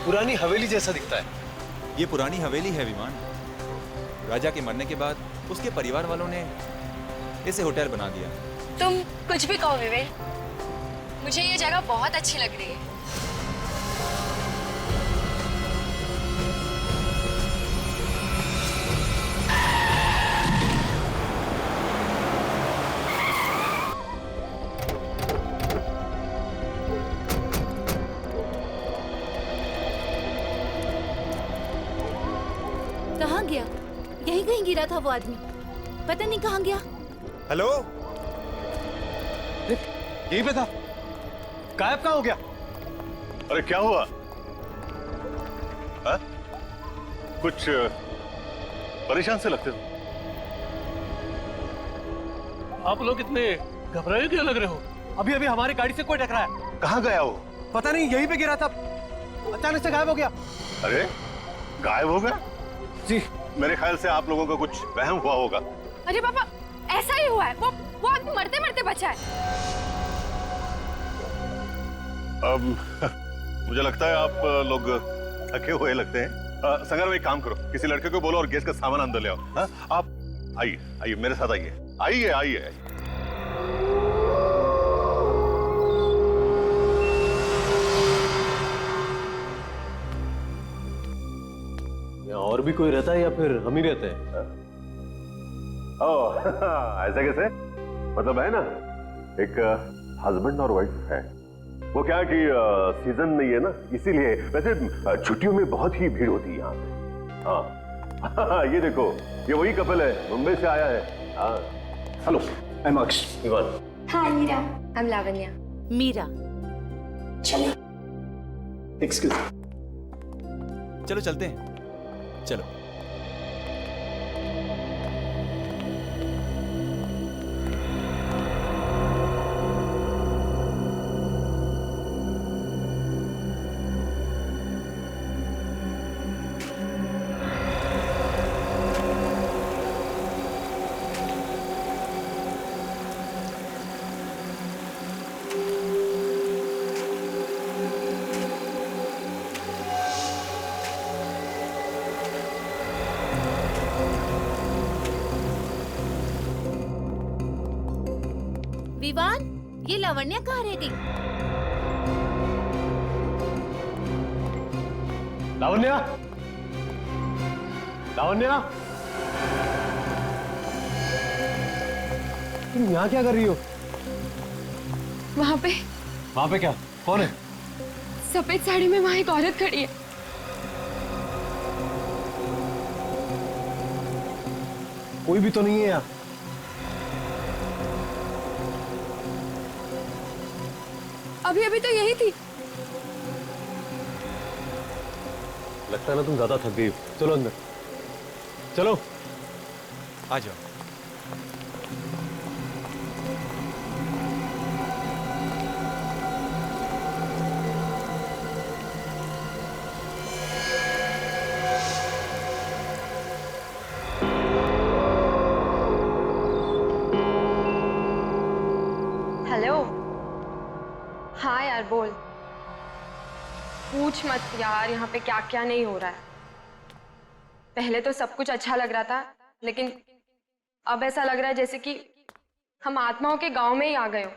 पुरानी हवेली जैसा दिखता है। ये पुरानी हवेली है विमान। राजा के मरने के बाद उसके परिवार वालों ने इसे होटल बना दिया। तुम कुछ भी कहो विवेक, मुझे ये जगह बहुत अच्छी लग रही है। कहाँ गया? यहीं कहीं गिरा था वो आदमी, पता नहीं कहाँ गया। हेलो, यहीं पे था, गायब कहाँ हो गया? अरे क्या हुआ? हा? कुछ परेशान से लगते हो। आप लोग इतने घबराए क्यों लग रहे हो? अभी अभी हमारी गाड़ी से कोई टकराया। कहाँ गया वो? पता नहीं, यहीं पे गिरा था, अचानक से गायब हो गया। अरे गायब हो गया? जी, मेरे ख्याल से आप लोगों का कुछ वहम हुआ होगा। अरे पापा, ऐसा ही हुआ है। वो आदमी मरते मरते बचा है। मुझे लगता है आप लोग थके हुए लगते हैं। संगर, एक काम करो, किसी लड़के को बोलो और गैस का सामान अंदर ले आओ। हाँ? आप आइए आइए, मेरे साथ आइए आइए आइए। और भी कोई रहता है या फिर हम ही रहते हैं? ओह ऐसा कैसे? मतलब है ना, एक हस्बैंड और वाइफ है। वो क्या कि सीजन नहीं है ना, इसीलिए। वैसे छुट्टियों में बहुत ही भीड़ होती है यहाँ पे। हाँ ये देखो, ये वही कपल है, मुंबई से आया है। हाँ, hello, I am Aksh. Hi Meera, I am Lavanya. Meera. Excuse. चलो चलते हैं, चलो। विवान, ये लावण्या कहाँ रह गई? लावण्या, लावण्या, तुम यहाँ क्या कर रही हो? वहाँ पे क्या? कौन है? सफेद साड़ी में वहाँ एक औरत खड़ी है। कोई भी तो नहीं है यहाँ। अभी अभी तो यही थी। लगता है ना तुम ज्यादा थक गई हो। चलो अंदर, चलो। आ जाओ। हेलो। हाँ यार बोल। पूछ मत यार, यहाँ पे क्या क्या नहीं हो रहा है। पहले तो सब कुछ अच्छा लग रहा था, लेकिन अब ऐसा लग रहा है जैसे कि हम आत्माओं के गांव में ही आ गए हो।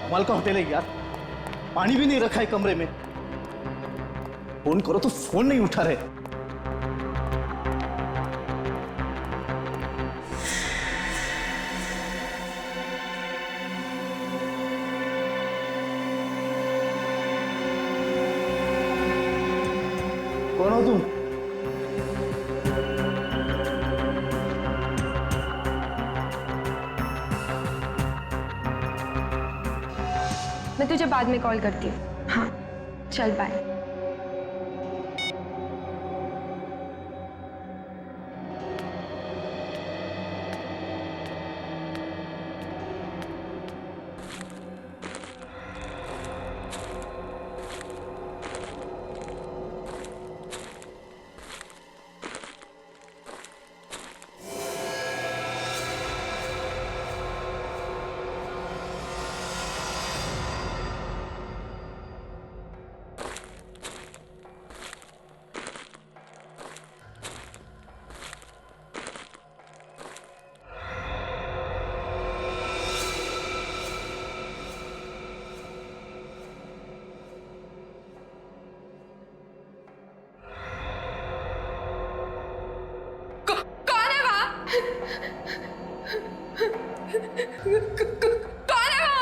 कमाल का होटल है यार, पानी भी नहीं रखा है कमरे में। फोन करो तो फोन नहीं उठा रहे। कौन हो तुम? मैं तुझे बाद में कॉल करती हूँ। हाँ चल बाय। कौन है वो?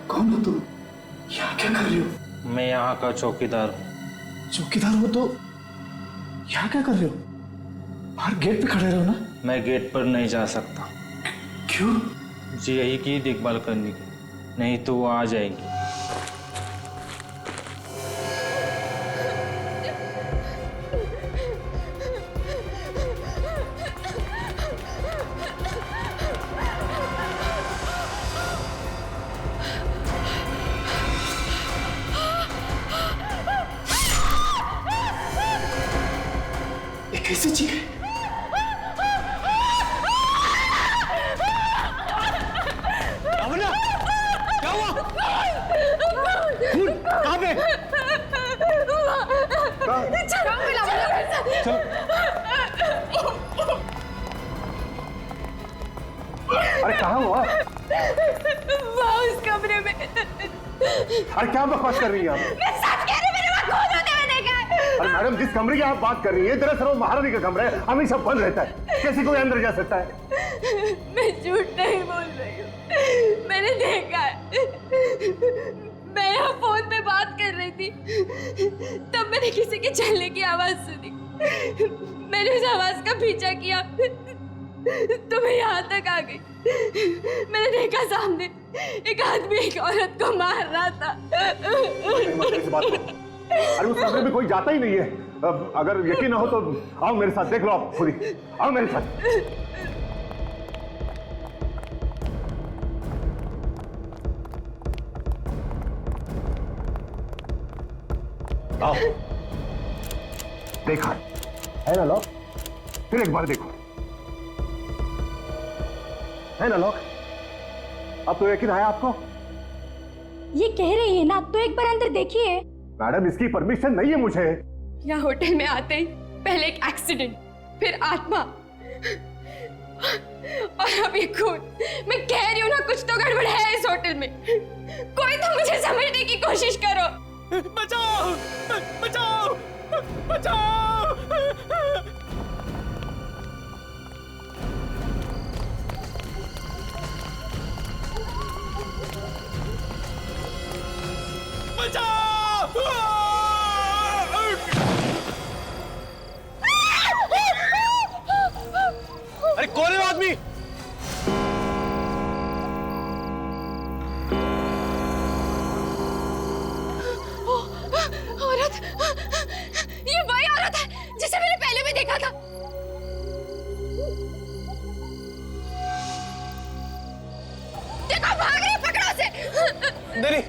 कौन हो तुम? यहाँ क्या कर रही हो? मैं यहाँ का चौकीदार हूँ। चौकीदार हो तो यहाँ क्या कर रहे हो? बाहर गेट पे खड़े रहो ना। मैं गेट पर नहीं जा सकता। क्यों? जी यही की देखभाल करने की, नहीं तो वो आ जाएगी। ये कैसी चीज है? अमना, क्या हुआ? खून कहाँ पे? चलो। अरे कहाँ हुआ? उस कमरे में। अरे क्या बकवास कर रही हैं आप? मैं सच कह रही हूँ, मैंने वहाँ खून होते हुए देखा है। अरे मैडम, जिस कमरे की आप बात कर रही हैं दरअसल वो महारानी का कमरा है, हमेशा बंद रहता है, कैसे कोई अंदर जा सकता है? मैं झूठ नहीं बोल रही हूँ, मैंने देखा है। मैं यहाँ फोन पे बात कर रही थी, तब मैंने किसी के चलने की आवाज सुनी। मैंने उस आवाज का पीछा किया तो मैं यहाँ तक आ गई। मैंने देखा सामने एक आदमी एक औरत को मार रहा था। इस बात को। अरे उस कमरे में कोई जाता ही नहीं है। अगर यकीन ना हो तो आओ मेरे साथ, देख लो आप खुद ही। आओ मेरे साथ। आओ। देखा है ना लॉक? फिर एक बार देखो, है ना लॉक? अब तो यकीन आया आपको? ये कह रही है ना, तो एक बार अंदर देखिए। मैडम, इसकी परमिशन नहीं है मुझे। यहाँ होटल में आते ही पहले एक एक्सीडेंट, फिर आत्मा और अब ये खून। मैं कह रही हूँ ना, कुछ तो गड़बड़ है इस होटल में। कोई तो मुझे समझने की कोशिश करो। बचाओ! बचाओ! बचाओ! अरे कौन है वो आदमी? औरत, ये वही औरत है जिसे मैंने पहले भी देखा था। देखो, भाग रही है, पकड़ो उसे। नहीं,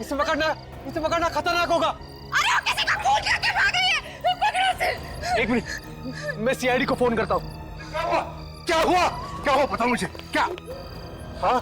इसे पकड़ना खतरनाक होगा। अरे वो किसी का खून करके भाग रही है, पकड़ो उसे। एक मिनट, मैं सीआईडी को फोन करता हूँ। क्या हुआ? क्या हुआ बताओ मुझे, क्या? हाँ?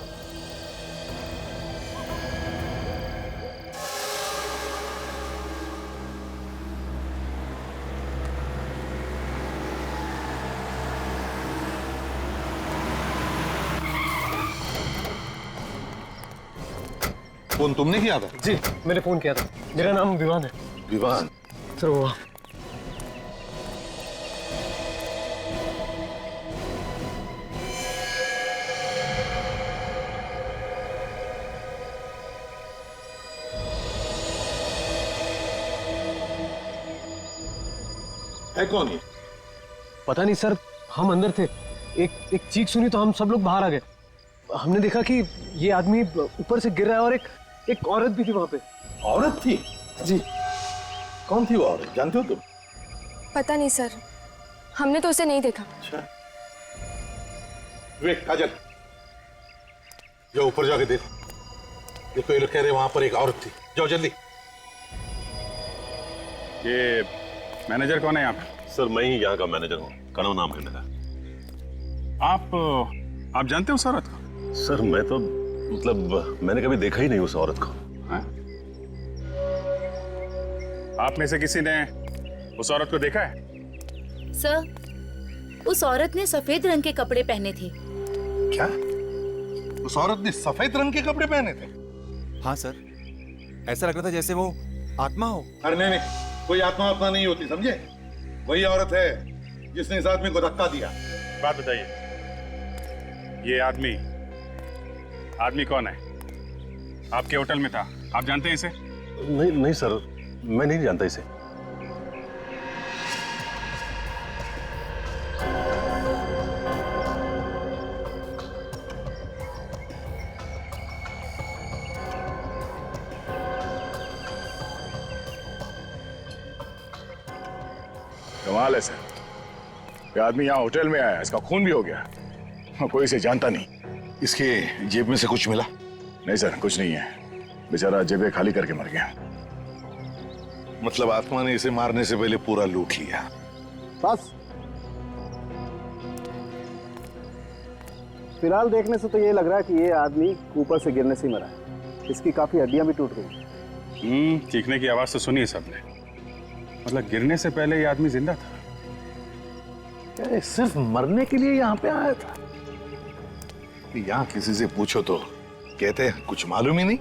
फोन तुमने किया था? जी, मैंने फोन किया था। मेरा नाम विवान है। विवान? सर वो है कौन ये? पता नहीं सर, हम अंदर थे, एक चीख सुनी तो हम सब लोग बाहर आ गए। हमने देखा कि ये आदमी ऊपर से गिर रहा है और एक औरत भी थी वहां पे। औरत थी? जी। कौन थी वो औरत, जानते हो तुम? पता नहीं सर, हमने तो उसे नहीं देखा। अच्छा। विवेक, काजल, जाओ ऊपर जाके देखो। देखो, ये लोग कह रहे वहां पर एक औरत थी। जाओ जल्दी। ये मैनेजर कौन है यहाँ पे? सर मैं ही यहाँ का मैनेजर हूँ, कणव नाम है मेरा। आप जानते हो उस औरत को? सर मैं तो मतलब मैंने कभी देखा ही नहीं उस औरत को। हाँ? आप में से किसी ने उस औरत को देखा है? सर, उस औरत ने सफेद रंग के कपड़े पहने थे। क्या? उस औरत ने सफेद रंग के कपड़े पहने थे? हाँ सर, ऐसा लग रहा था जैसे वो आत्मा हो? अरे नहीं नहीं, कोई आत्मा आत्मा नहीं होती, समझे? वही औरत है जिसने इस आदमी को धक्का दिया। बात बताइए, ये आदमी कौन है? आपके होटल में था, आप जानते हैं इसे? नहीं नहीं सर, मैं नहीं जानता इसे। कमाल है सर, ये आदमी यहाँ होटल में आया, इसका खून भी हो गया, कोई इसे जानता नहीं। इसके जेब में से कुछ मिला? नहीं सर, कुछ नहीं है, बेचारा जेबें खाली करके मर गया। मतलब आत्मा ने इसे मारने से पहले पूरा लूट लिया। बस फिलहाल देखने से तो ये लग रहा है कि ये आदमी ऊपर से गिरने से ही मरा है। इसकी काफी हड्डियां भी टूट गई। चीखने की आवाज तो सुनी सबने, मतलब गिरने से पहले ये आदमी जिंदा था। क्या सिर्फ मरने के लिए यहाँ पे आया था? यहाँ किसी से पूछो तो कहते हैं कुछ मालूम ही नहीं।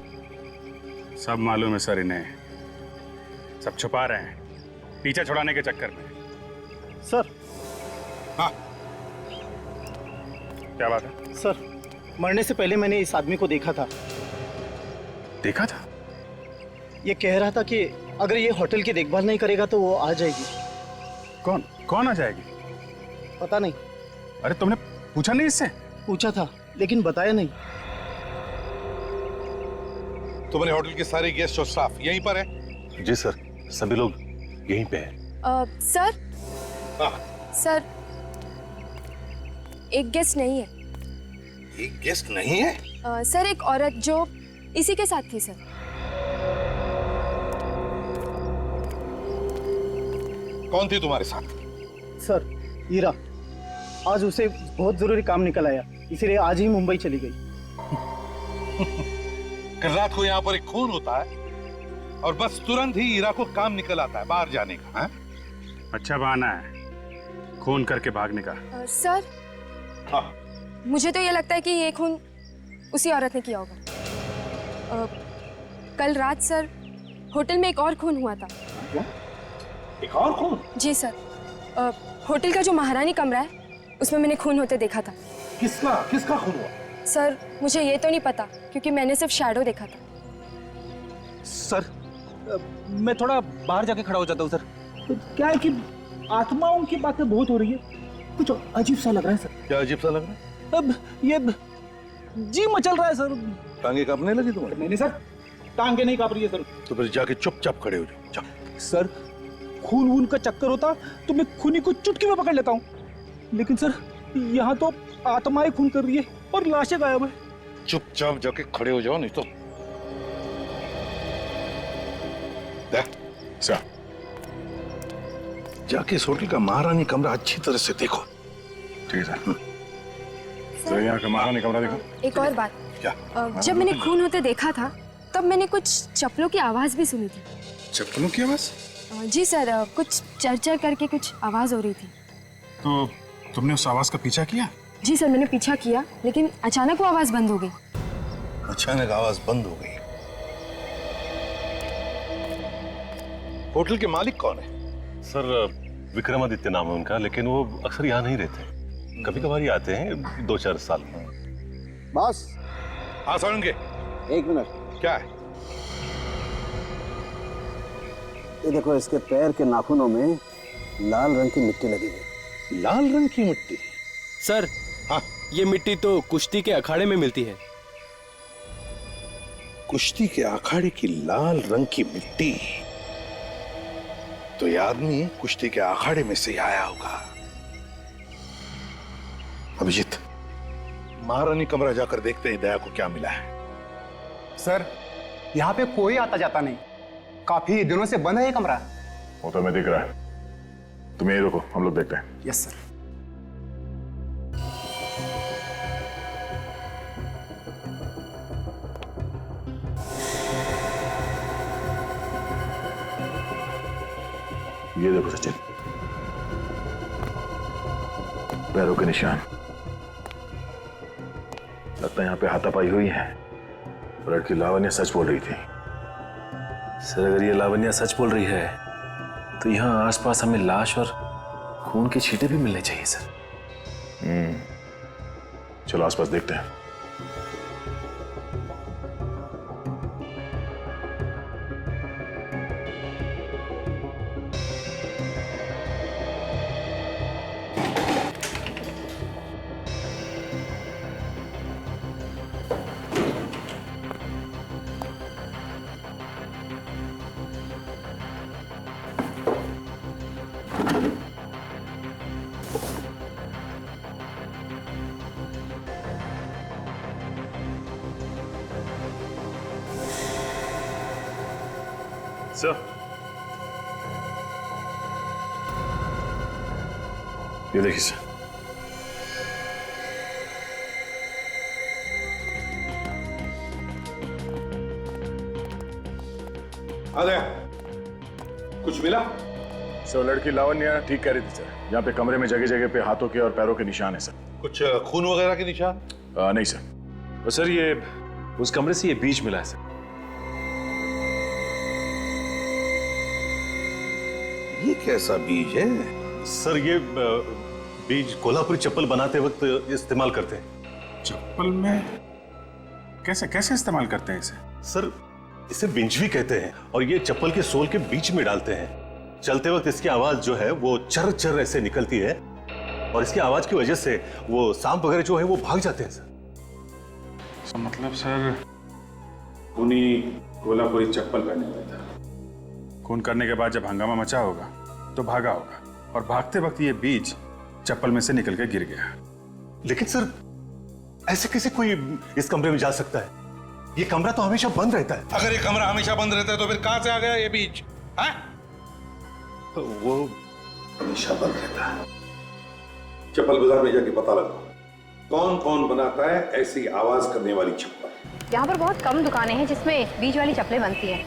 सब मालूम है सर इन्हें, सब छुपा रहे हैं पीछे छुड़ाने के चक्कर में। सर। हाँ क्या बात है? सर, मरने से पहले मैंने इस आदमी को देखा था। देखा था? ये कह रहा था कि अगर ये होटल की देखभाल नहीं करेगा तो वो आ जाएगी। कौन कौन आ जाएगी? पता नहीं। अरे तुमने पूछा नहीं इससे? पूछा था लेकिन बताया नहीं। तुम्हारे होटल के सारे गेस्ट और स्टाफ यहीं पर है? जी सर, सभी लोग यहीं पे हैं। सर। हाँ। सर, एक गेस्ट नहीं है। एक गेस्ट नहीं है? सर, एक औरत जो इसी के साथ थी सर। कौन थी तुम्हारे साथ? सर, हीरा। आज उसे बहुत जरूरी काम निकल आया, इसलिए आज ही मुंबई चली गई। कल रात को यहाँ पर एक खून होता है और बस तुरंत ही हीरा को काम निकल आता है बाहर जाने का। है? अच्छा बहाना है खून करके भागने का। सर। हाँ। मुझे तो ये लगता है कि ये खून उसी औरत ने किया होगा। कल रात सर होटल में एक और खून हुआ था। क्या? एक और खून? जी सर, होटल का जो महारानी कमरा है उसमें मैंने खून होते देखा था। किसका किसका खून हुआ? सर, मुझे ये तो नहीं पता क्योंकि मैंने सिर्फ शैडो देखा था। सर, मैं थोड़ा बाहर जाके खड़ा हो जाता हूँ सर। तो क्या है कि आत्माओं की बातें बहुत हो रही है, कुछ अजीब सा लग रहा है सर। क्या अजीब सा लग रहा है? अब ये जी मचल रहा है सर। टांगे कांपने लगी तुम्हारी? नहीं सर, टांगे नहीं कांप रही है सर। तो फिर जाके चुपचाप खड़े हो जाओ। जाओ। सर, खून वून का चक्कर होता तो मैं खूनी को चुटकी में पकड़ लेता हूँ, लेकिन सर यहाँ तो आत्माएं खून कर रही है और लाशें गायब है। चुपचाप जाके खड़े हो जाओ, नहीं तो सर जाके इस होटल का महारानी कमरा अच्छी तरह से देखो। ठीक है सर, यहाँ का महारानी कमरा देखो। एक और बात। क्या? जब मैंने खून होते देखा था तब मैंने कुछ चप्पलों की आवाज भी सुनी थी। चप्पलों की आवाज? जी सर, कुछ चरचर करके कुछ आवाज हो रही थी। तो तुमने उस आवाज का पीछा किया? जी सर, मैंने पीछा किया लेकिन अचानक वो आवाज बंद हो गई। अचानक आवाज बंद हो गई। होटल के मालिक कौन है? सर, विक्रमादित्य नाम है उनका, लेकिन वो अक्सर यहाँ नहीं रहते, कभी कभार ही आते हैं 2-4 साल में। बॉस। हाँ सुनेंगे। एक मिनट। क्या है? ये देखो, इसके पैर के नाखूनों में लाल रंग की मिट्टी लगी हुई। लाल रंग की मिट्टी? सर, हाँ? ये मिट्टी तो कुश्ती के अखाड़े में मिलती है। कुश्ती के अखाड़े की लाल रंग की मिट्टी? तो ये आदमी कुश्ती के अखाड़े में से आया होगा। अभिजीत, महारानी कमरा जाकर देखते हैं दया को क्या मिला है। सर, यहाँ पे कोई आता जाता नहीं, काफी दिनों से बंद है ये कमरा। वो तो हमें दिख रहा है, तुम यही रुको, हम लोग देखते हैं। Yes sir. ये देखो सचिन, पैरों के निशान। लगता है यहाँ पे हाथापाई हुई है। लड़की लावण्य सच बोल रही थी, सर अगर ये लावण्या सच बोल रही है तो यहाँ आसपास हमें लाश और खून के छींटे भी मिलने चाहिए सर। चलो आसपास देखते हैं। सर, ये देखिए सर। आ गया। कुछ मिला? सर लड़की लावण्या ठीक कह रही थी सर, यहाँ पे कमरे में जगह जगह पे हाथों के और पैरों के निशान है सर। कुछ खून वगैरह के निशान? नहीं सर। और सर ये उस कमरे से ये बीज मिला है सर। ये कैसा बीज है? सर ये बीज कोल्हापुरी चप्पल बनाते वक्त इस्तेमाल करते हैं। चप्पल में कैसे कैसे इस्तेमाल करते हैं इसे? सर इसे बिंजवी कहते हैं और ये चप्पल के सोल के बीच में डालते हैं। चलते वक्त इसकी आवाज जो है वो चर चर ऐसे निकलती है और इसकी आवाज की वजह से वो सांप वगैरह जो है वो भाग जाते हैं सर। मतलब सर उन्हीं कोल्हापुरी चप्पल पहने हुए था। खून करने के बाद जब हंगामा मचा होगा तो भागा होगा और भागते वक्त ये बीज चप्पल में से निकल के गिर गया। लेकिन सर ऐसे कैसे कोई इस कमरे में जा सकता है? ये कमरा तो हमेशा बंद रहता है। अगर ये कमरा हमेशा बंद रहता है तो फिर कहां से आ गया ये बीज? हाँ? तो वो हमेशा बंद रहता है। चप्पल बाजार में जाके पता लगाओ कौन कौन बनाता है ऐसी आवाज करने वाली चप्पल। यहाँ पर बहुत कम दुकानें हैं जिसमें बीज वाली चप्पलें बनती हैं।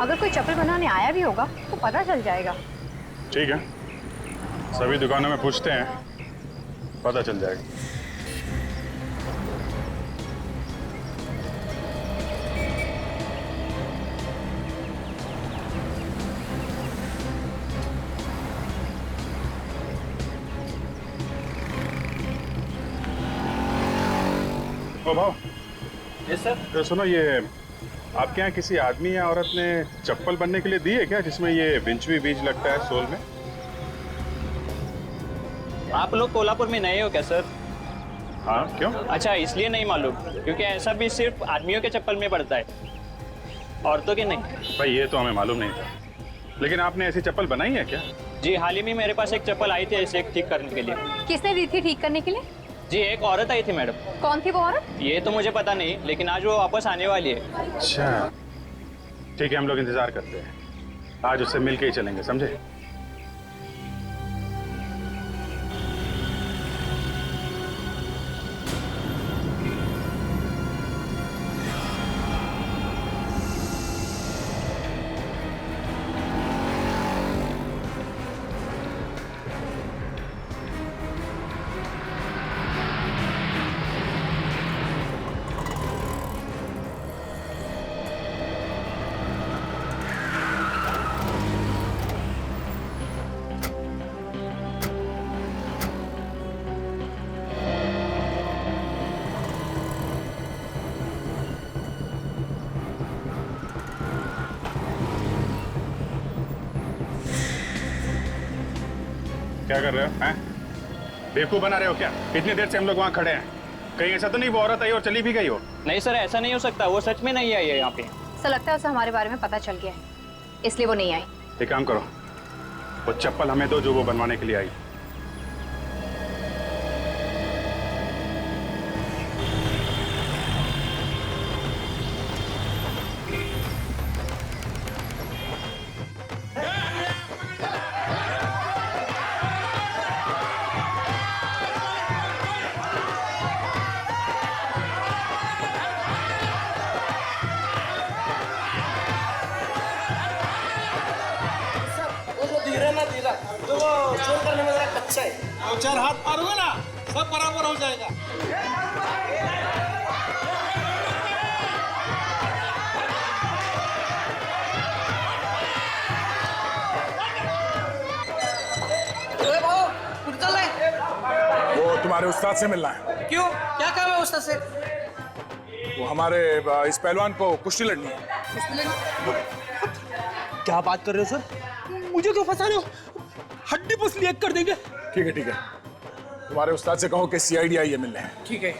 अगर कोई चप्पल बनाने आया भी होगा तो पता चल जाएगा। ठीक है, सभी दुकानों में पूछते हैं, पता चल जाएगा। ओ भाव। Yes sir. तो सुनो, ये आपके यहाँ किसी आदमी या औरत ने चप्पल बनने के लिए दी है क्या जिसमें ये विंचवी बीज लगता है सोल में? आप लोग कोल्हापुर में नए हो क्या सर? हाँ, क्यों? अच्छा, इसलिए नहीं मालूम क्योंकि ऐसा भी सिर्फ आदमियों के चप्पल में पड़ता है, औरतों के नहीं। भाई ये तो हमें मालूम नहीं था, लेकिन आपने ऐसी चप्पल बनाई है क्या? जी, हाल ही में मेरे पास एक चप्पल आई थी ऐसे ठीक करने के लिए। किसने दी थी ठीक करने के लिए? जी, एक औरत आई थी मैडम। कौन थी वो औरत? ये तो मुझे पता नहीं, लेकिन आज वो वापस आने वाली है। अच्छा, ठीक है, हम लोग इंतजार करते हैं। आज उससे मिलके ही चलेंगे, समझे? क्या कर रहे हो? हैं? बेवकूफ बना रहे हो क्या? इतनी देर से हम लोग वहाँ खड़े हैं, कहीं ऐसा तो नहीं वो औरत आई और चली भी गई हो? नहीं सर, ऐसा नहीं हो सकता, वो सच में नहीं आई है यहाँ पे। ऐसा लगता है उसे हमारे बारे में पता चल गया है, इसलिए वो नहीं आई। एक काम करो, वो चप्पल हमें दो जो वो बनवाने के लिए आई। दो चार हाथ मारोगे ना, सब बराबर हो जाएगा। तुम्हारे उस्ताद से मिलना है। क्यों, क्या काम है उस्ताद से? वो हमारे इस पहलवान को कुश्ती लड़नी है। क्या बात कर रहे हो सर? मुझे क्यों फंसा रहे हो? हड्डी पसली एक कर देंगे। ठीक है ठीक है, तुम्हारे उस्ताद से कहो कि सीआईडी आई है मिलने। ठीक है।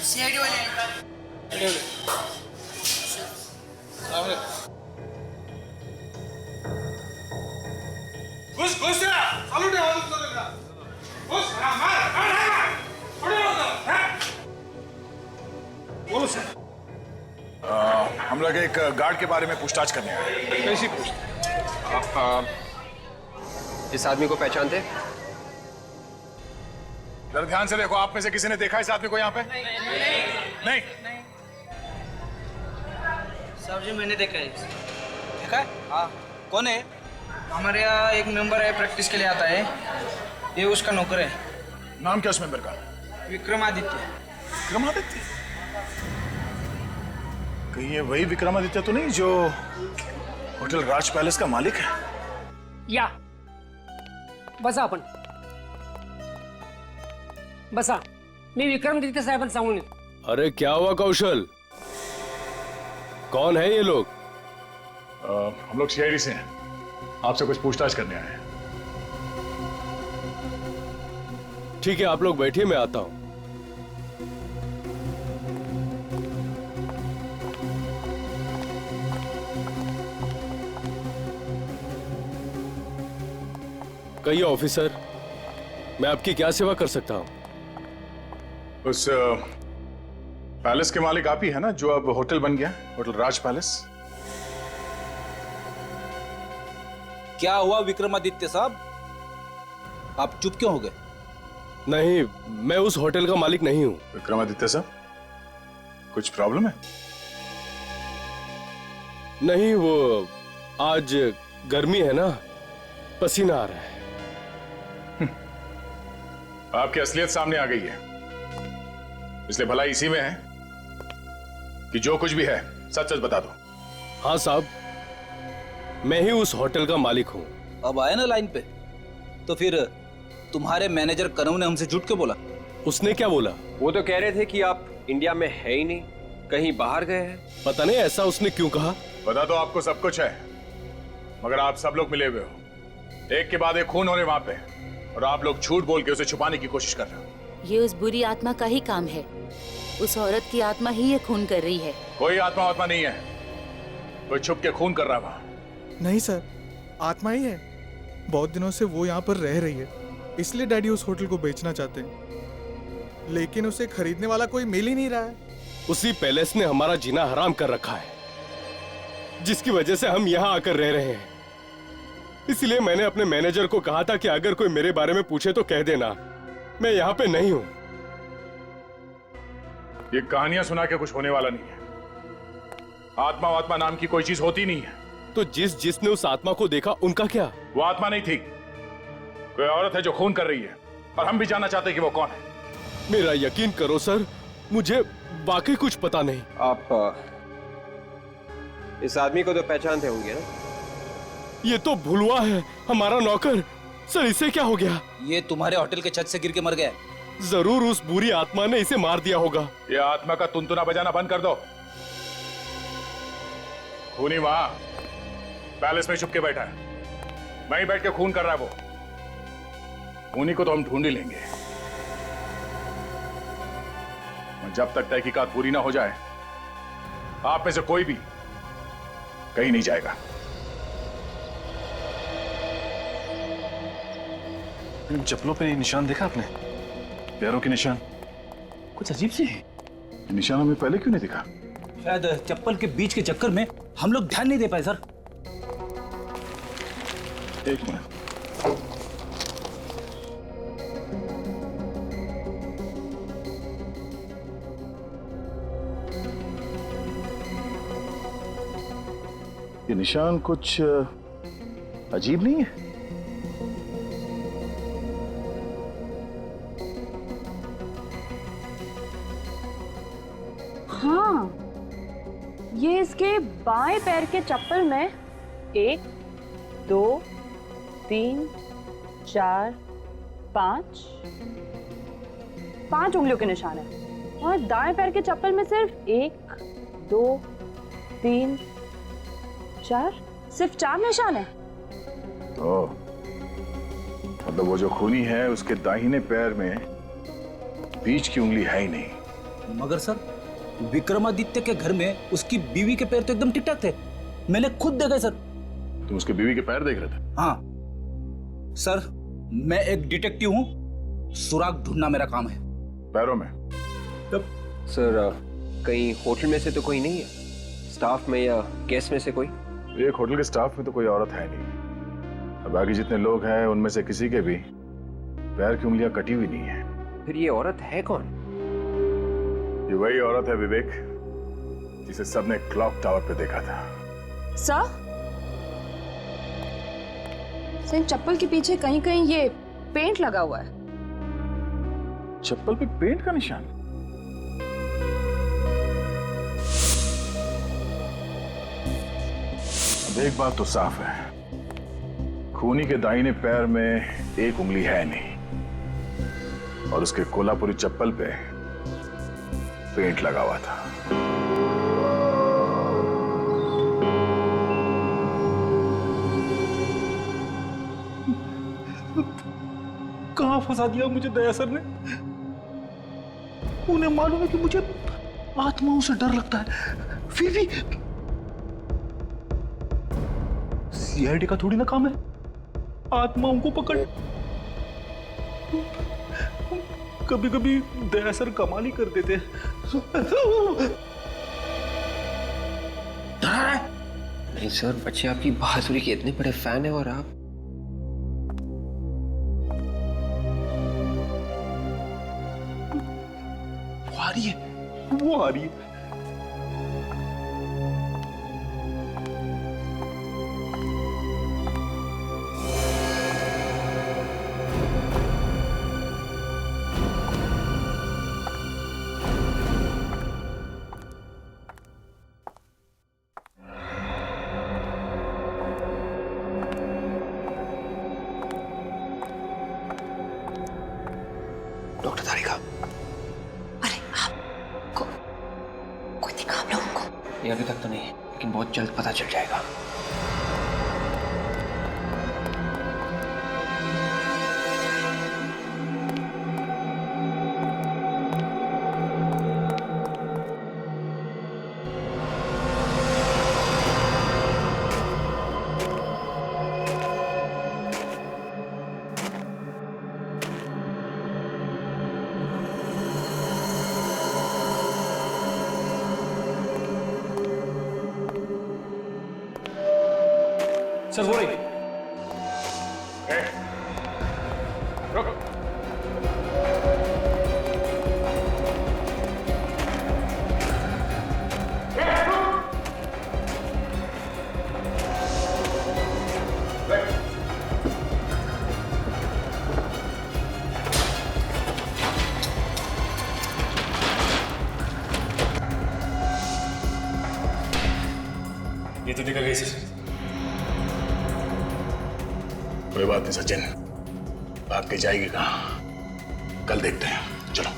सीआईडी वाले आए। घुस घुस चालू दे वाला तो देगा। घुस मार बोलो सर। हम लोग एक गार्ड के बारे में पूछताछ करने आए। कैसी पूछताछ? आप इस आदमी को पहचानते? जरा ध्यान से देखो, आप में से किसी ने देखा इस आदमी को यहाँ पे? नहीं। साहब जी मैंने देखा है। देखा है? हाँ। कौन है? हमारे यहाँ एक मेंबर है, प्रैक्टिस के लिए आता है। ये उसका नौकर है। नाम क्या उस मेंबर का? विक्रमादित्य। विक्रमादित्य? कहीं ये वही विक्रमादित्य तो नहीं जो होटल राज पैलेस का मालिक है? या बसा आपण बसा, मी विक्रमादित्य साहेबांना सांगून येतो। अरे क्या हुआ कौशल, कौन है ये लोग? हम लोग सीआईडी से हैं, आपसे कुछ पूछताछ करने आए हैं। ठीक है, आप लोग बैठिए, मैं आता हूं। कहिए ऑफिसर, मैं आपकी क्या सेवा कर सकता हूं? उस पैलेस के मालिक आप ही है ना, जो अब होटल बन गया, होटल राज पैलेस? क्या हुआ विक्रमादित्य साहब, आप चुप क्यों हो गए? नहीं, मैं उस होटल का मालिक नहीं हूं। विक्रमादित्य साहब, कुछ प्रॉब्लम है? नहीं, वो आज गर्मी है ना, पसीना आ रहा है। आपकी असलियत सामने आ गई है, इसलिए भलाई इसी में है कि जो कुछ भी है सच सच बता दो। हाँ साहब, मैं ही उस होटल का मालिक हूँ। अब आए ना लाइन पे, तो फिर तुम्हारे मैनेजर कनव ने हमसे झूठ क्यों बोला? उसने क्या बोला? वो तो कह रहे थे कि आप इंडिया में है ही नहीं, कहीं बाहर गए हैं। पता नहीं ऐसा उसने क्यों कहा। पता तो आपको सब कुछ है, मगर आप सब लोग मिले हुए हो, एक के बाद एक खून हो रहे वहां पे, और आप लोग झूठ बोल के उसे छुपाने की कोशिश कर रहे हो। ये उस बुरी आत्मा का ही काम है, उस औरत की आत्मा ही ये खून कर रही है। कोई आत्मा नहीं है, कोई छुप के खून कर रहा है वहां। नहीं सर, आत्मा ही है। बहुत दिनों से वो यहाँ पर रह रही है, इसलिए डैडी उस होटल को बेचना चाहते हैं, लेकिन उसे खरीदने वाला कोई मिल ही नहीं रहा है। उसी पैलेस ने हमारा जीना हराम कर रखा है, जिसकी वजह से हम यहाँ आकर रह रहे हैं। इसलिए मैंने अपने मैनेजर को कहा था कि अगर कोई मेरे बारे में पूछे तो कह देना मैं यहाँ पे नहीं हूँ। ये कहानियां सुना के कुछ होने वाला नहीं है। आत्मा नाम की कोई चीज होती नहीं है। तो जिसने उस आत्मा को देखा उनका क्या? वो आत्मा नहीं थी, कोई औरत है जो खून कर रही है, और हम भी जानना चाहते हैं कि वो कौन है। मेरा यकीन करो सर, मुझे वाकई कुछ पता नहीं। आप इस आदमी को तो पहचानते होंगे ना? ये तो भुलवा है, हमारा नौकर। सर इसे क्या हो गया? ये तुम्हारे होटल के छत से गिर के मर गया। जरूर उस बुरी आत्मा ने इसे मार दिया होगा। ये आत्मा का तुनतुना बजाना बंद कर दो। खूनी वहां पैलेस में छुप के बैठा है, वहीं बैठ के खून कर रहा है वो। खूनी को तो हम ढूंढ ही लेंगे, जब तक तहकीकात पूरी ना हो जाए आप में से कोई भी कहीं नहीं जाएगा। इन चप्पलों पे निशान देखा आपने? पैरों के निशान कुछ अजीब से है। निशान हमें पहले क्यों नहीं दिखा? शायद चप्पल के बीच के चक्कर में हम लोग ध्यान नहीं दे पाए सर। एक मिनट, ये निशान कुछ अजीब नहीं है? हाँ, ये इसके बाएं पैर के चप्पल में 1, 2, 3, 4, 5 उंगलियों के निशान है और दाएं पैर के चप्पल में सिर्फ 1, 2, 3, 4 सिर्फ 4 निशान है। तो मतलब वो जो खूनी है उसके दाहिने पैर में बीच की उंगली है ही नहीं। मगर सर, विक्रमादित्य के घर में उसकी बीवी के पैर तो एकदम ठीक ठाक थे, मैंने खुद देखा सर। तुम उसके बीवी के पैर देख रहे थे? हाँ सर, मैं एक डिटेक्टिव हूँ, सुराग ढूंढना मेरा काम है। पैरों में? सर कहीं होटल में से तो कोई नहीं है, स्टाफ में या गेस्ट में से कोई? एक होटल के स्टाफ में तो कोई औरत है नहीं, और बाकी जितने लोग हैं उनमें से किसी के भी पैर की उंगलियां कटी हुई नहीं है। फिर ये औरत है कौन? ये वही औरत है विवेक, जिसे सबने क्लॉक टावर पे देखा था। सर, इन चप्पल के पीछे कहीं कहीं ये पेंट लगा हुआ है। चप्पल पे पेंट का निशान? अब एक बात तो साफ है, खूनी के दाहिने पैर में एक उंगली है नहीं, और उसके कोल्हापुरी चप्पल पे पेंट लगा हुआ था। कहां फंसा दिया मुझे दया सर ने? उन्हें मालूम है कि मुझे आत्माओं से डर लगता है, फिर भी सीआईडी का थोड़ी ना काम है आत्माओं को पकड़। कभी कभी दया सर कमाल ही कर देते। नहीं सर, बच्चे आपकी बहादुरी के इतने बड़े फैन है और आप वो आ रही है। डॉक्टर तारिका, ये अभी तक तो नहीं, लेकिन बहुत जल्द पता चल जाएगा। सर वो रही। रुको। ये तो निकल गई सर। कोई बात नहीं सचिन, भाग के जाएगी कहाँ? कल देखते हैं, चलो।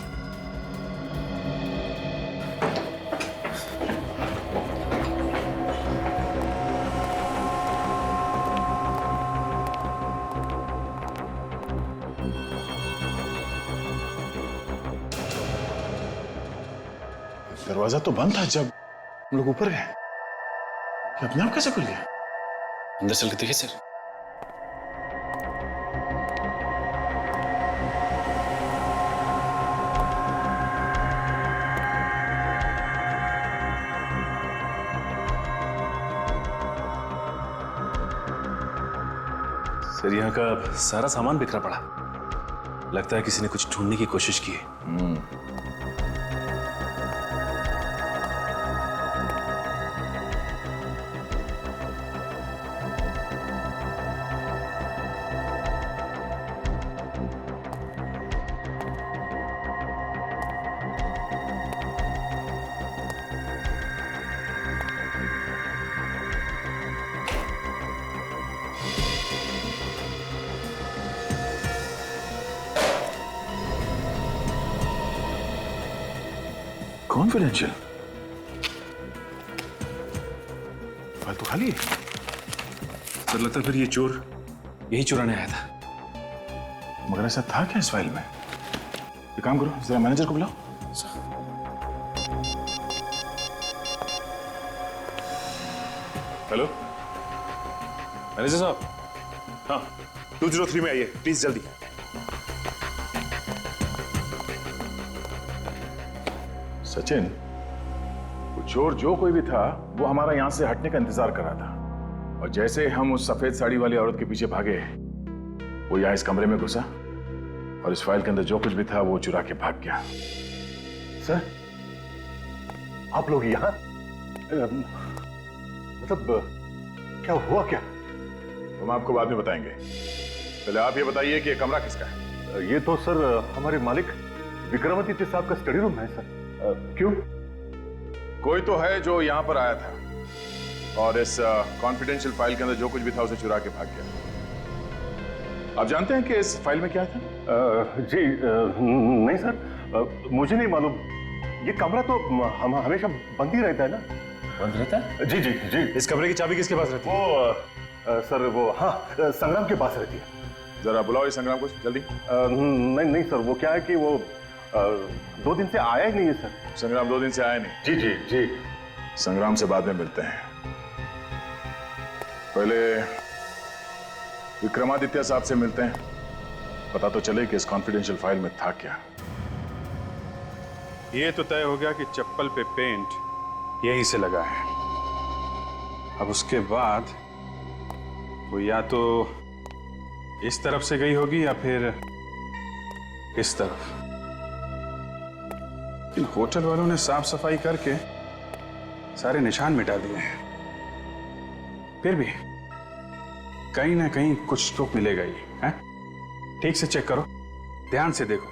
दरवाजा तो बंद था जब हम लोग ऊपर गए, ये अपने आप कैसे खुल गया? अंदर चल के देखिए सर। सर यहाँ का सारा सामान बिखरा पड़ा, लगता है किसी ने कुछ ढूंढने की कोशिश की है। कॉन्फिडेंशियल फाइल तो खाली है। सर लगता है फिर ये चोर यही चुराने आया था। मगर ऐसा था क्या इस फाइल में? एक काम करो, जरा मैनेजर को बुलाओ। हेलो मैनेजर साहब, हाँ 203 में आइए प्लीज जल्दी। सचिन, वो चोर जो कोई भी था वो हमारा यहां से हटने का इंतजार कर रहा था, और जैसे हम उस सफेद साड़ी वाली औरत के पीछे भागे, वो यहां इस कमरे में घुसा और इस फाइल के अंदर जो कुछ भी था वो चुरा के भाग गया। सर आप लोग यहाँ मतलब क्या हुआ क्या? हम आपको बाद में बताएंगे, पहले आप ये बताइए कि ये कमरा किसका है? ये तो सर हमारे मालिक विक्रमादित्य साहब का स्टडी रूम है सर। क्यों? कोई तो है जो यहां पर आया था और इस कॉन्फिडेंशियल फाइल के अंदर जो कुछ भी था उसे चुरा के भाग गया। आप जानते हैं कि इस फाइल में क्या था? जी नहीं सर, मुझे नहीं मालूम। ये कमरा तो हम हमेशा बंद ही रहता है ना। बंद रहता है? जी जी जी। इस कमरे की चाबी किसके पास रहती है? वो सर वो हाँ संग्राम के पास रहती है। जरा बुलाओ इस संग्राम को जल्दी। नहीं नहीं सर, वो क्या है कि वो 2 दिन से आया ही नहीं है सर। संग्राम 2 दिन से आया नहीं? जी जी जी। संग्राम से बाद में मिलते हैं, पहले विक्रमादित्य साहब से मिलते हैं, पता तो चले कि इस कॉन्फिडेंशियल फाइल में था क्या। ये तो तय हो गया कि चप्पल पे पेंट यहीं से लगा है। अब उसके बाद वो या तो इस तरफ से गई होगी या फिर इस तरफ। इन होटल वालों ने साफ सफाई करके सारे निशान मिटा दिए हैं, फिर भी कहीं ना कहीं कुछ तो मिलेगा ही है। ठीक से चेक करो, ध्यान से देखो।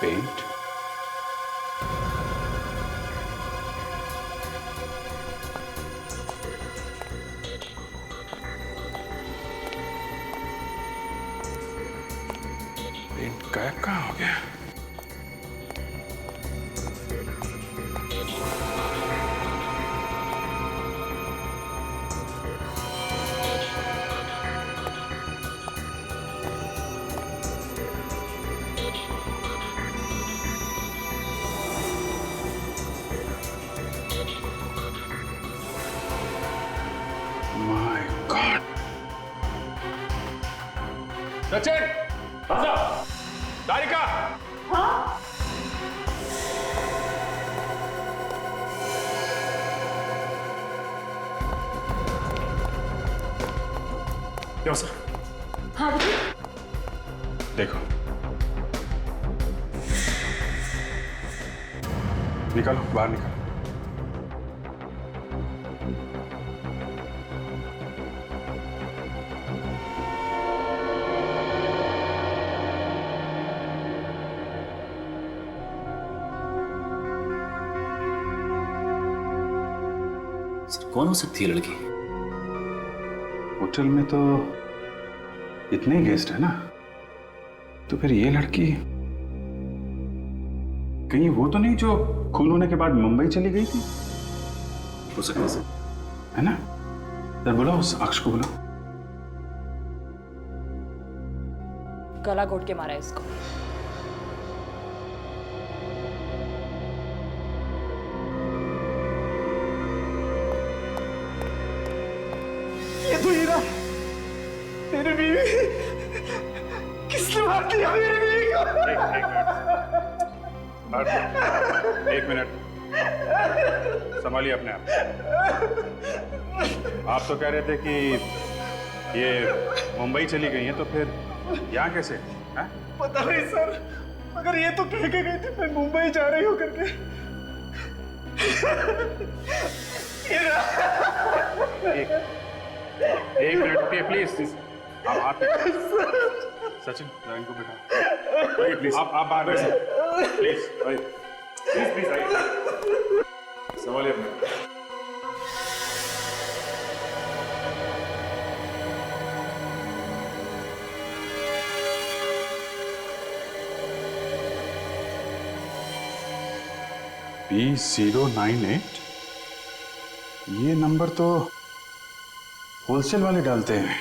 पेंट गायब कहाँ हो गया? My God! सचिन, तारिका, क्यों सर? हाँ देखो, निकालो, बाहर निकालो। कौन हो सकती है लड़की? होटल में तो इतने ही गेस्ट है ना, तो फिर ये लड़की कहीं वो तो नहीं जो खून होने के बाद मुंबई चली गई थी? हो सकता है, है ना? सर बुलाओ उस अक्ष को, बुलाओ। गला घोट के मारा है इसको। ये तो हीरा, मेरी बीवी। किसने मार दिया मेरी बीवी को? एक मिनट। संभालिए अपने आप। आप तो कह रहे थे कि ये मुंबई चली गई हैं, तो फिर यहाँ कैसे हैं? पता नहीं सर, मगर ये तो कह के गई थी मैं मुंबई जा रही हूँ करके। एक मिनट रुकिए प्लीज। आप सचिन इनको बिठा, प्लीज आप बाहर बैठिए प्लीज, प्लीज आइए, संभालिए अपने। B098 ये नंबर तो होलसेल वाले डालते हैं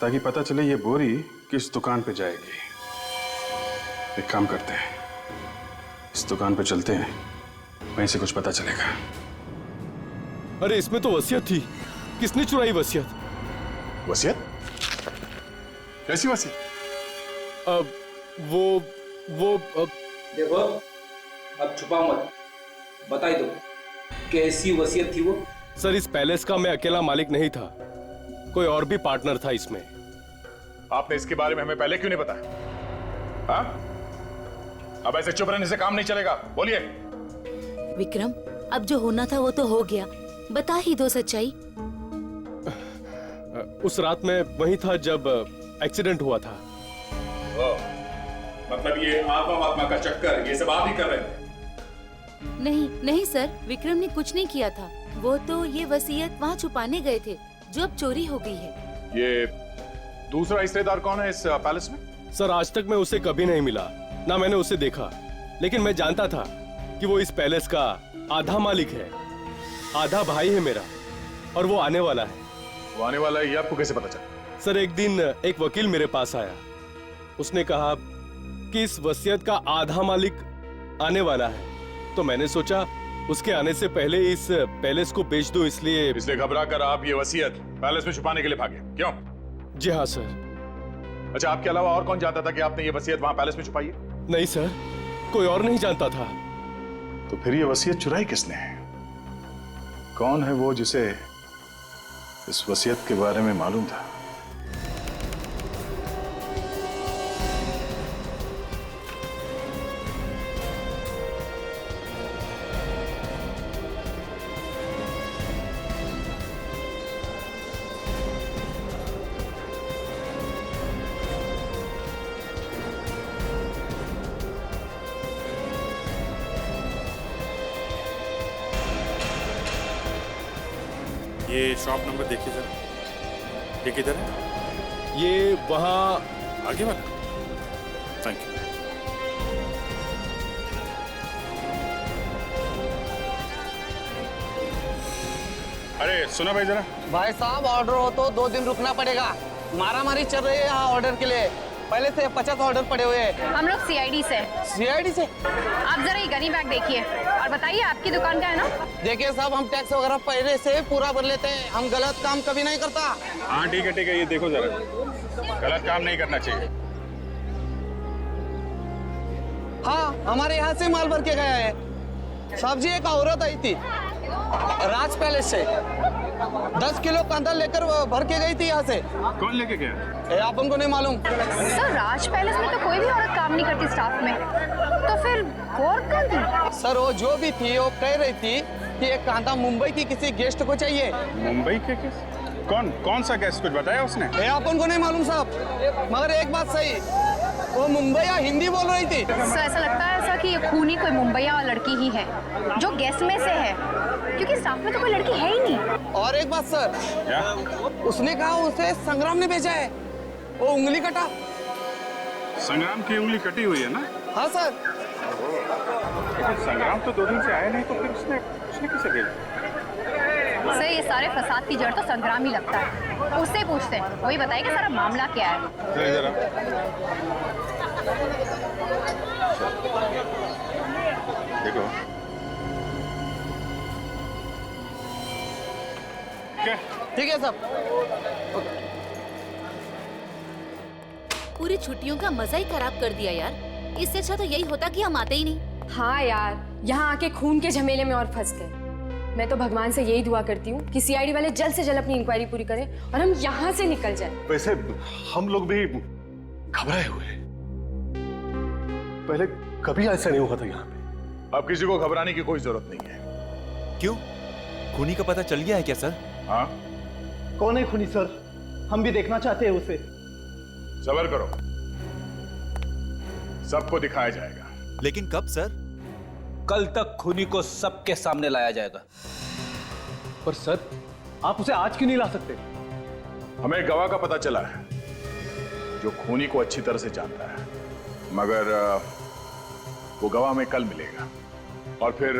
ताकि पता चले ये बोरी किस दुकान पे जाएगी। एक काम करते हैं, इस दुकान पे चलते हैं, वहीं से कुछ पता चलेगा। अरे इसमें तो वसीयत थी, किसने चुराई वसीयत? वसीयत? कैसी वसीयत? वो देखो, अब छुपा मत, बताई दो कैसी वसीयत थी वो। सर इस पैलेस का मैं अकेला मालिक नहीं था, कोई और भी पार्टनर था इसमें। आपने इसके बारे में हमें पहले क्यों नहीं बताया? हाँ? अब ऐसे चुप रहने से काम नहीं चलेगा, बोलिए। विक्रम, अब जो होना था वो तो हो गया, बता ही दो सच्चाई। उस रात में वही था जब एक्सीडेंट हुआ था। मतलब ये आत्मा का चक्कर ये सब आप ही कर रहे थे? नहीं नहीं सर, विक्रम ने कुछ नहीं किया था, वो तो ये वसीयत वहाँ छुपाने गए थे जो अब चोरी हो गई है। ये दूसरा हिस्सेदार कौन है इस पैलेस में? सर आज तक मैं उसे कभी नहीं मिला, ना मैंने उसे देखा, लेकिन मैं जानता था कि वो इस पैलेस का आधा मालिक है, आधा भाई है मेरा, और वो आने वाला है। वो आने वाला है ये आपको कैसे पता चला? सर एक दिन एक वकील मेरे पास आया, उसने कहा कि इस वसीयत का आधा मालिक आने वाला है, तो मैंने सोचा उसके आने से पहले इस पैलेस को बेच दो, इसलिए घबरा कर आप ये वसीयत पैलेस में छुपाने के लिए भागे, क्यों? जी हाँ सर। अच्छा, आपके अलावा और कौन जानता था कि आपने ये वसीयत वहां पैलेस में छुपाई है? नहीं सर, कोई और नहीं जानता था। तो फिर ये वसीयत चुराई किसने? कौन है वो जिसे इस वसीयत के बारे में मालूम था? ये शॉप नंबर देखिए जरा, ये किधर है? ये वहाँ आगे वाला। Thank you. अरे सुना भाई जरा। भाई साहब ऑर्डर हो तो 2 दिन रुकना पड़ेगा, मारामारी चल रही है यहाँ ऑर्डर के लिए, पहले से 50 ऑर्डर पड़े हुए हैं। हम लोग सीआईडी से। सीआईडी से? आप जरा ये गनी बैग देखिए और बताइए आपकी दुकान का है ना? देखिए साहब, हम टैक्स वगैरह पहले से पूरा भर लेते हैं, हम गलत काम कभी नहीं करता। हाँ ठीक है, ये देखो जरा, गलत काम नहीं करना चाहिए। हाँ, हमारे यहाँ से माल भर के गया है। साहब जी, एक औरत आई थी राज पैलेस से, 10 किलो कांदा लेकर भर के गई थी यहाँ से। कौन लेके गया? आप उनको नहीं मालूम? सर राज पैलेस में तो कोई भी औरत काम नहीं करती स्टाफ में, तो फिर वो औरत कौन थी? सर वो जो भी थी वो कह रही थी कि एक कांदा मुंबई की किसी गेस्ट को चाहिए। मुंबई के किस? कौन सा गेस्ट? कुछ बताया उसने? आप उनको नहीं मालूम साहब, मगर एक बात सही, वो मुंबई या हिंदी बोल रही थी। सर ऐसा लगता है ऐसा कि ये खूनी कोई मुंबईया लड़की ही है जो गेस्ट में से है, क्योंकि स्टाफ में तो कोई लड़की है ही नहीं। और एक बात सर, क्या? उसने कहा उसे संग्राम ने भेजा है, वो उंगली कटा। संग्राम की उंगली कटी हुई है ना? हाँ सर। लेकिन संग्राम तो 2 दिन से आया नहीं, तो फिर उसने किसे भेजा? सर ये सारे फसाद की जड़ तो संग्राम ही लगता है, उससे पूछते हैं, वही बताएगा सारा मामला क्या है। जरा देखो ठीक है साहब। पूरी छुट्टियों का मजा ही खराब कर दिया यार, इससे अच्छा तो यही होता कि हम आते ही नहीं। हाँ यार, यहाँ आके खून के झमेले में और फंस गए। मैं तो भगवान से यही दुआ करती हूँ कि सीआईडी वाले जल्द से जल्द अपनी इंक्वायरी पूरी करें और हम यहाँ से निकल जाएं। वैसे हम लोग भी घबराए हुए हैं। पहले कभी ऐसा नहीं हुआ था यहाँ पे। अब किसी को घबराने की कोई जरूरत नहीं है। क्यों? खूनी का पता चल गया है क्या सर? हाँ? कौन है खूनी सर? हम भी देखना चाहते हैं उसे। सबर करो, सबको दिखाया जाएगा। लेकिन कब सर? कल तक खूनी को सबके सामने लाया जाएगा। पर सर, आप उसे आज क्यों नहीं ला सकते? हमें गवाह का पता चला है जो खूनी को अच्छी तरह से जानता है, मगर वो गवाह हमें कल मिलेगा और फिर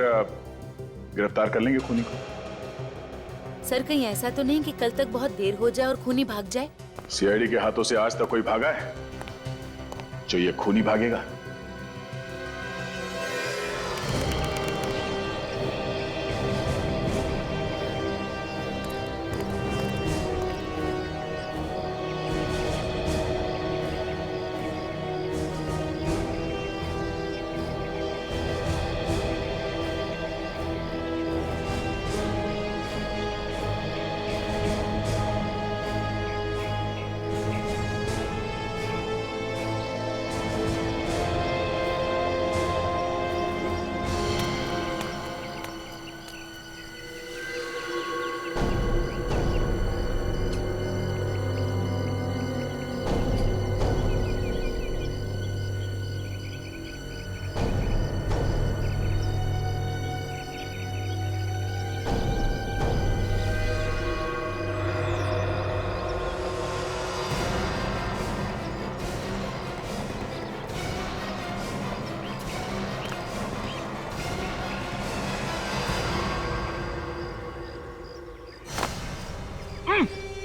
गिरफ्तार कर लेंगे खूनी को। सर कहीं ऐसा तो नहीं कि कल तक बहुत देर हो जाए और खूनी भाग जाए? सीआईडी के हाथों से आज तक कोई भागा है जो ये खूनी भागेगा?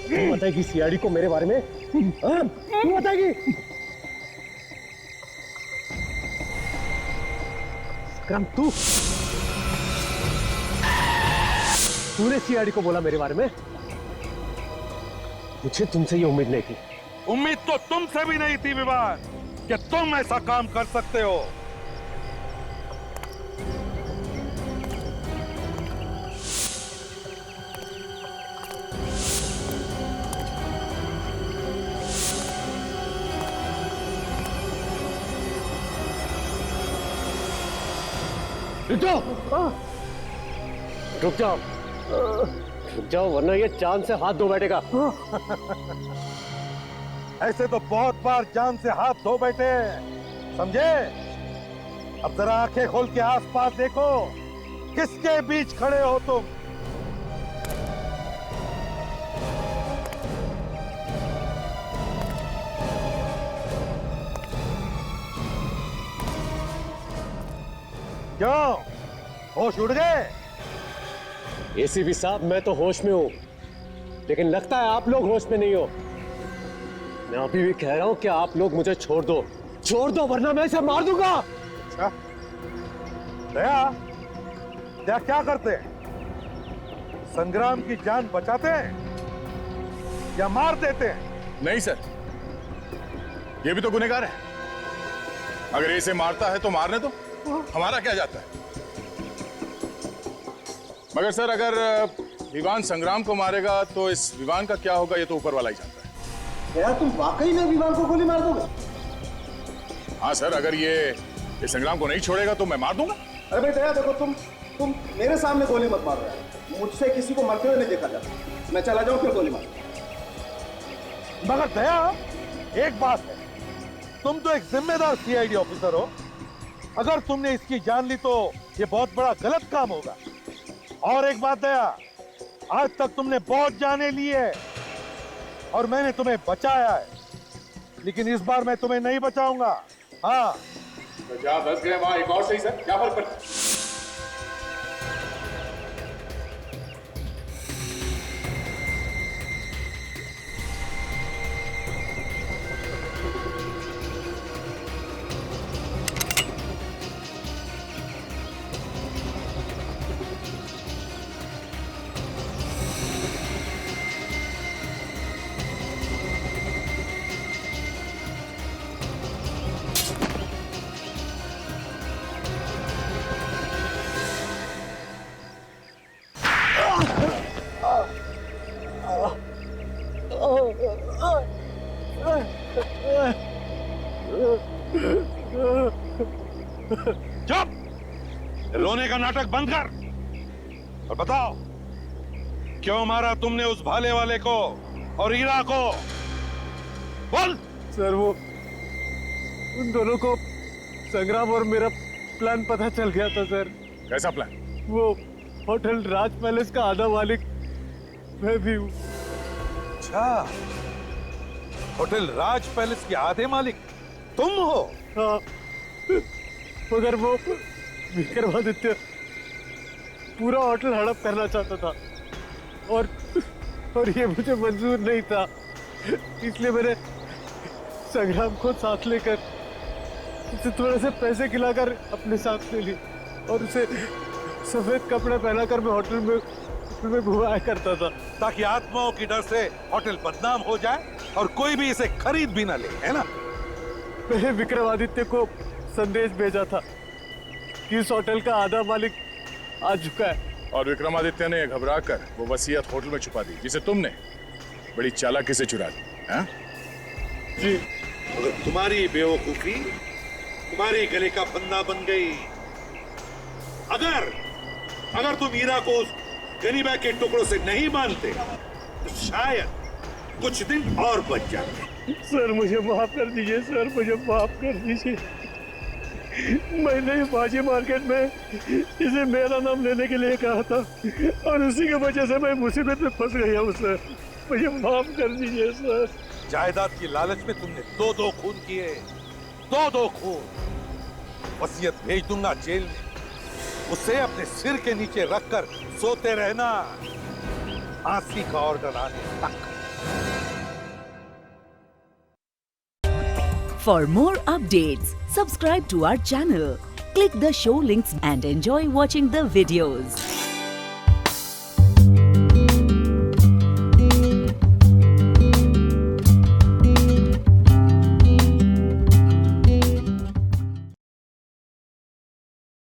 क्यों बताएगी सीआईडी को मेरे बारे में? क्यों बताएगी? विक्रम, तूने सीआईडी को बोला मेरे बारे में? मुझे तुमसे ये उम्मीद नहीं थी। उम्मीद तो तुमसे भी नहीं थी विवान कि तुम ऐसा काम कर सकते हो। रुक जाओ, रुक जाओ, रुक जाओ, वरना ये जान से हाथ धो बैठेगा। ऐसे तो बहुत बार जान से हाथ धो बैठे, समझे? अब जरा आंखें खोल के आसपास देखो, किसके बीच खड़े हो तुम? क्यों, होश उड़ गए? एसीपी साहब, मैं तो होश में हूं, लेकिन लगता है आप लोग होश में नहीं हो। मैं अभी भी कह रहा हूं कि आप लोग मुझे छोड़ दो, वरना मैं इसे मार दूंगा। अच्छा, दया क्या करते हैं? संग्राम की जान बचाते हैं या मार देते हैं? नहीं सर, ये भी तो गुनहगार है। अगर इसे मारता है तो मारने दो, हमारा क्या जाता है। मगर सर, अगर विवान संग्राम को मारेगा तो इस विवान का क्या होगा, ये तो ऊपर वाला ही जानता है। क्या तुम वाकई में विवान को गोली मार दोगे? हाँ सर, अगर ये संग्राम को नहीं छोड़ेगा तो मैं मार दूंगा। अरे भाई दया, देखो तुम मेरे सामने गोली मत मार रहे हो। मुझसे किसी को मरते हुए नहीं देखा जाता। मैं चला जाऊं फिर गोली मार। मगर दया, एक बात है, तुम तो एक जिम्मेदार सीआईडी ऑफिसर हो। अगर तुमने इसकी जान ली तो ये बहुत बड़ा गलत काम होगा। और एक बात दया, आज तक तुमने बहुत जाने ली है और मैंने तुम्हें बचाया है, लेकिन इस बार मैं तुम्हें नहीं बचाऊंगा। हाँ, तो जहाँ 10 गए वहां एक और सही सर, क्या फर्क पड़ता है? चुप! रोने का नाटक बंद कर और बताओ क्यों मारा तुमने उस भाले वाले को और हीरा को? बोल। सर वो उन दोनों को संग्राम और मेरा प्लान पता चल गया था सर। कैसा प्लान? वो होटल राज पैलेस का आधा मालिक मैं भी हूँ। अच्छा, होटल राज पैलेस के आधे मालिक तुम हो? हाँ, मगर वो विक्रमादित्य पूरा होटल हड़प करना चाहता था और ये मुझे मंजूर नहीं था, इसलिए मैंने संग्राम को साथ लेकर उसे थोड़े से पैसे खिलाकर अपने साथ ले ली और उसे सफेद कपड़े पहनाकर मैं होटल में घुमाया करता था ताकि आत्माओं की डर से होटल बदनाम हो जाए और कोई भी इसे खरीद भी ना ले, है ना? मैंने विक्रमादित्य को संदेश भेजा था कि इस होटल का आधा मालिक आ चुका है और विक्रमादित्य ने घबराकर वो वसीयत होटल में छुपा दी जिसे तुमने बड़ी चालाकी से चुरा दी। हाँ? जी। अगर तुम्हारी बेवकूफी तुम्हारे गले का फंदा बन गई, अगर तुम हीरा को उस गरीबा के टुकड़ों से नहीं मानते तो शायद कुछ दिन और बच जाते। सर मुझे माफ कर दीजिए, सर मुझे माफ कर दीजिए। मैंने बाजी मार्केट में इसे मेरा नाम लेने के लिए कहा था और उसी की वजह से मैं मुसीबत में फंस गया हूँ सर, मुझे माफ कर दीजिए सर। जायदाद की लालच में तुमने दो खून किए, दो खून। वसीयत भेज दूंगा जेल में, उसे अपने सिर के नीचे रखकर सोते रहना फांसी का ऑर्डर आने तक। For more updates, subscribe to our channel, click the show links and enjoy watching the videos.